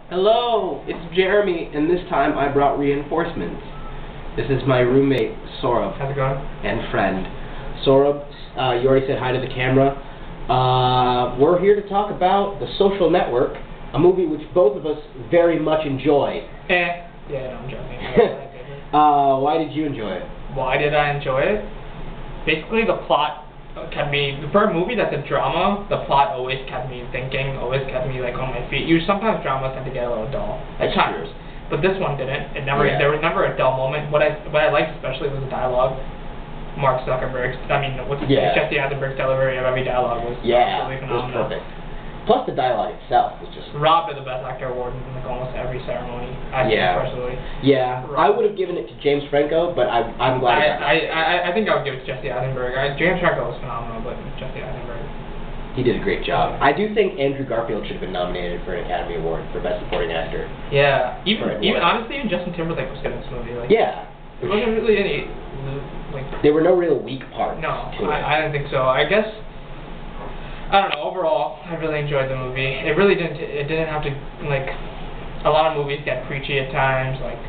Hello, it's Jeremy, and this time I brought reinforcements. This is my roommate, Saurabh. How's it going? And friend. Saurabh, you already said hi to the camera. We're here to talk about The Social Network, a movie which both of us very much enjoy. Yeah, no, I'm joking. Why did you enjoy it? Why did I enjoy it? Basically, the plot kept me, for a movie that's a drama, the plot always kept me thinking, always kept me like on my feet. Sometimes dramas tend to get a little dull at times, but this one didn't. There was never a dull moment. What I liked especially was the dialogue. Mark Zuckerberg's, Jesse Eisenberg's delivery of every dialogue was absolutely phenomenal. It was perfect. Plus the dialogue itself was just... Robbed of the Best Actor award in like almost every ceremony, I think personally. Yeah, I would have given it to James Franco, but I'm glad I think I would give it to Jesse Eisenberg. James Franco was phenomenal, but Jesse Eisenberg. He did a great job. I do think Andrew Garfield should have been nominated for an Academy Award for Best Supporting Actor. Yeah, even honestly, even Justin Timberlake was good in this movie. Like, yeah. There wasn't really any... there were no real weak parts. No, I didn't think so. I guess... I don't know, overall, I really enjoyed the movie. It didn't have to, like, a lot of movies get preachy at times, like,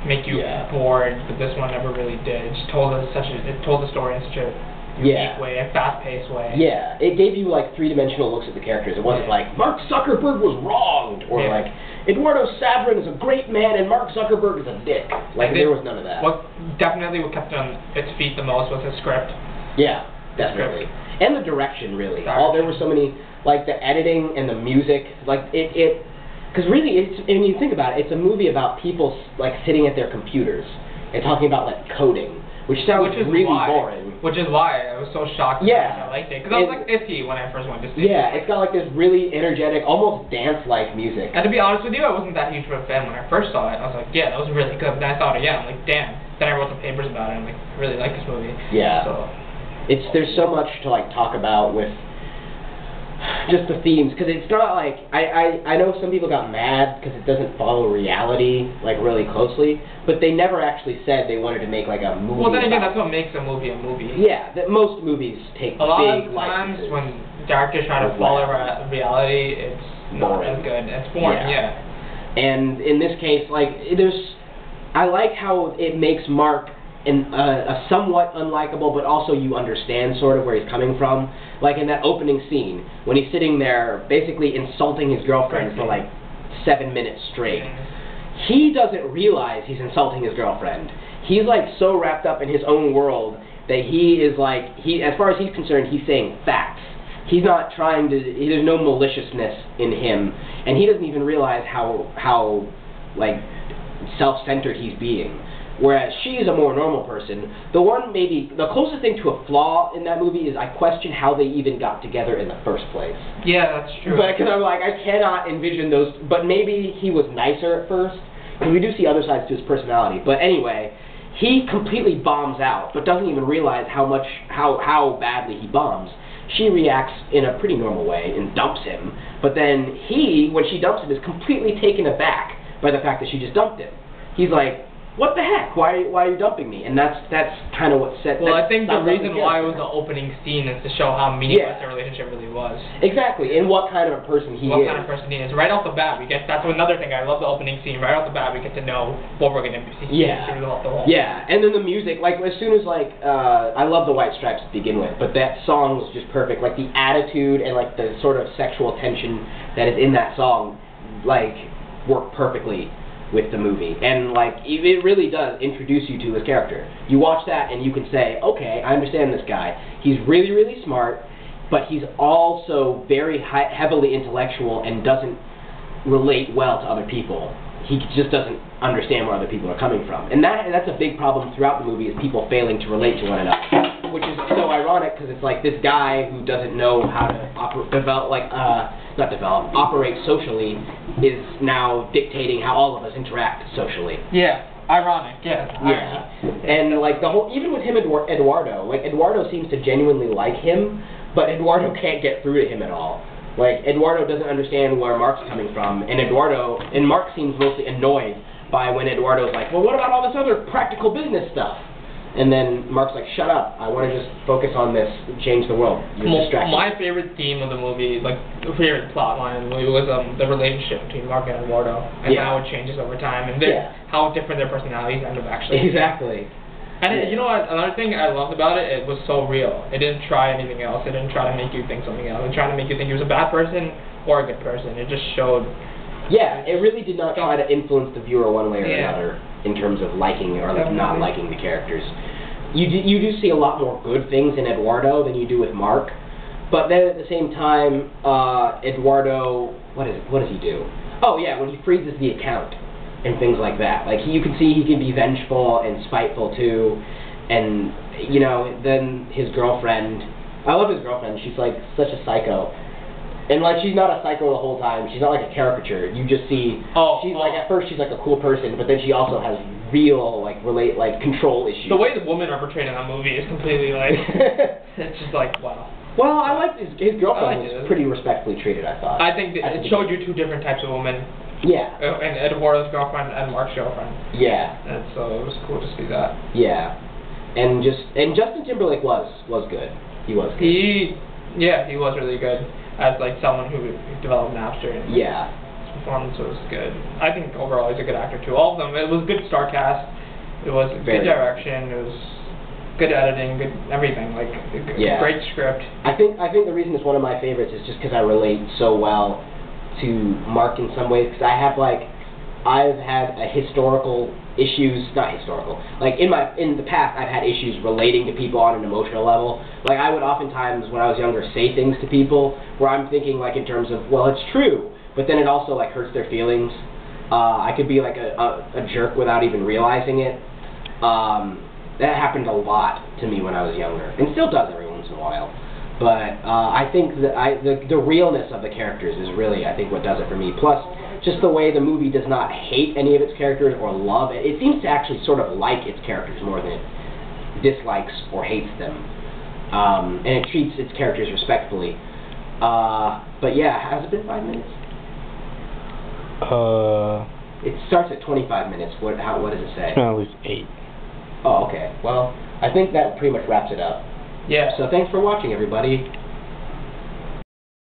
make you bored, but this one never really did. It just told the story in such a unique way, a fast-paced way. Yeah, it gave you, like, three-dimensional looks at the characters. It wasn't like, Mark Zuckerberg was wronged, or like, Eduardo Saverin is a great man and Mark Zuckerberg is a dick. Like, there was none of that. What kept it on its feet the most was the script. Yeah. Definitely. And the direction, really. There were so many, like, the editing and the music, like, because really, when you think about it, it's a movie about people, like, sitting at their computers and talking about, like, coding, which sounds really boring. Which is why I was so shocked that I liked it, because I was, like, iffy when I first went to see it. Yeah, it's got, like, this really energetic, almost dance-like music. And to be honest with you, I wasn't that huge of a fan when I first saw it. I was like, yeah, that was really good, but then I saw it again, I'm like, damn. Then I wrote the papers about it, and I'm like, I really like this movie. Yeah. So... there's so much to like talk about with just the themes, because it's not like I know some people got mad because it doesn't follow reality like really closely, but they never actually said they wanted to make like a movie. Well, then again, that's what makes a movie a movie. Yeah, that most movies take a lot big of times licenses. when directors try to follow reality, it's not as good. It's boring. Yeah. And in this case, like I like how it makes Mark a somewhat unlikable, but also you understand sort of where he's coming from. Like in that opening scene, when he's sitting there basically insulting his girlfriend for like 7 minutes straight. He doesn't realize he's insulting his girlfriend. He's like so wrapped up in his own world that he is like, as far as he's concerned, he's saying facts. He's not trying to, there's no maliciousness in him, and he doesn't even realize how like self-centered he's being. Whereas she's a more normal person. The closest thing to a flaw in that movie is I question how they even got together in the first place. Yeah, that's true. But because I'm like, I cannot envision those, but maybe he was nicer at first, because we do see other sides to his personality. But anyway, he completely bombs out, but doesn't even realize how badly he bombs. She reacts in a pretty normal way and dumps him, but then when she dumps him, is completely taken aback by the fact that she just dumped him. He's like, what the heck? Why are you dumping me? And that's kind of what set. Well, I think the reason why it was the opening scene is to show how meaningless the relationship really was. Exactly, and what kind of a person he is. What kind of person he is. Right off the bat, that's another thing. I love the opening scene. Right off the bat, we get to know what we're going to see through the whole. Yeah, and then the music, like as soon as I love the White Stripes to begin with, but that song was just perfect. Like the attitude and like the sort of sexual tension that is in that song, like worked perfectly with the movie, and like it really does introduce you to his character. You watch that and you can say, okay, I understand this guy. He's really, really smart, but he's also very heavily intellectual and doesn't relate well to other people. He just doesn't understand where other people are coming from, and that's a big problem throughout the movie, is people failing to relate to one another, which is so ironic because it's like this guy who doesn't know how to operate socially is now dictating how all of us interact socially. Yeah, ironic, yeah. And like even with him and Eduardo, like Eduardo seems to genuinely like him, but Eduardo can't get through to him at all. Like Eduardo doesn't understand where Mark's coming from, and Mark seems mostly annoyed by when Eduardo's like, well, what about all this other practical business stuff? And then Mark's like, shut up, I want to just focus on this, change the world. You're distracted. My favorite theme of the movie, like the favorite plot line of the movie, was the relationship between Mark and Eduardo, and how it changes over time, and how different their personalities end up actually. Exactly. And you know what, another thing I loved about it, it was so real. It didn't try anything else. It didn't try to make you think something else. It tried to make you think he was a bad person or a good person. It just showed. Yeah, it really did not try to influence the viewer one way or another in terms of liking or like not liking the characters. You do see a lot more good things in Eduardo than you do with Mark, but then at the same time, Eduardo, what does he do? Oh yeah, when he freezes the account and things like that. Like you can see he can be vengeful and spiteful too, and you know, then his girlfriend. I love his girlfriend. She's like such a psycho. And like she's not a psycho the whole time. She's not like a caricature. You just see she's like at first she's like a cool person, but then she also has real like control issues. The way the women are portrayed in that movie is completely like it's just like wow. Well, I liked his girlfriend was pretty respectfully treated, I thought. I think that it showed you two different types of women. Yeah. And Eduardo's girlfriend and Mark's girlfriend. Yeah. And so it was cool to see that. Yeah. And Justin Timberlake was good. He was good. He was really good. As like someone who developed Napster. And his performance was good. I think overall he's a good actor too. All of them. It was a good star cast. It was good direction. It was good editing. Good everything. Like great script. I think the reason it's one of my favorites is just because I relate so well to Mark in some ways. Because I've had in the past I've had issues relating to people on an emotional level. Like I would oftentimes when I was younger say things to people where I'm thinking like in terms of, well, it's true, but then it also like hurts their feelings. I could be like a jerk without even realizing it. That happened a lot to me when I was younger, and still does every once in a while. But I think that the realness of the characters is really, I think, what does it for me. Plus, just the way the movie does not hate any of its characters or love it. It seems to actually sort of like its characters more than it dislikes or hates them. And it treats its characters respectfully. But yeah, has it been 5 minutes? It starts at 25 minutes. What does it say? At least 8. Oh, okay. Well, I think that pretty much wraps it up. Yeah. So thanks for watching, everybody.